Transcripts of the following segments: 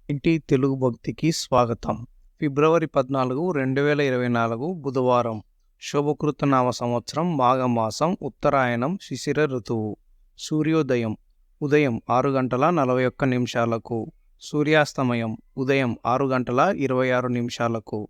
ఇంటి తెలుగు భక్తికి స్వాగతం. ఫిబ్రవరి 14, 2024 బుధవారం. శోభకృతనామ సంవత్సరం మాఘమాసం, ఉత్తరాయణం, శిశిర ఋతువు. సూర్యోదయం ఉదయం 6:41 సూర్యాస్తమయం ఉదయం 6:26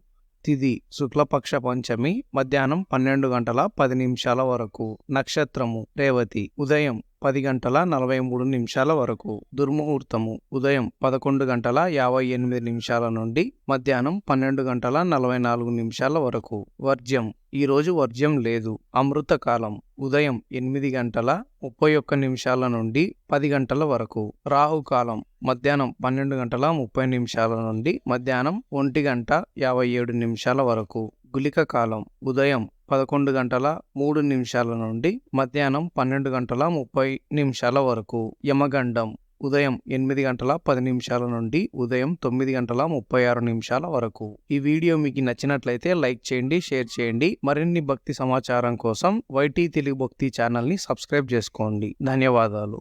తిథి శుక్లపక్ష పంచమి మధ్యాహ్నం 12:10 వరకు. నక్షత్రము రేవతి ఉదయం 10:43 వరకు. దుర్ముహూర్తము ఉదయం 11:58 నుండి మధ్యాహ్నం 12:44 వరకు. వర్జ్యం ఈరోజు వర్జ్యం లేదు. అమృతకాలం ఉదయం 8:31 నుండి 10 గంటల వరకు. రాహుకాలం మధ్యాహ్నం 12:30 నుండి మధ్యాహ్నం 1:57 వరకు. గుళిక కాలం ఉదయం 11:03 నుండి మధ్యాహ్నం 12:30 వరకు. యమగండం ఉదయం 8:10 నుండి ఉదయం 9:36 వరకు. ఈ వీడియో మీకు నచ్చినట్లయితే లైక్ చేయండి, షేర్ చేయండి. మరిన్ని భక్తి సమాచారం కోసం వైటీ తెలుగు భక్తి ఛానల్ని సబ్స్క్రైబ్ చేసుకోండి. ధన్యవాదాలు.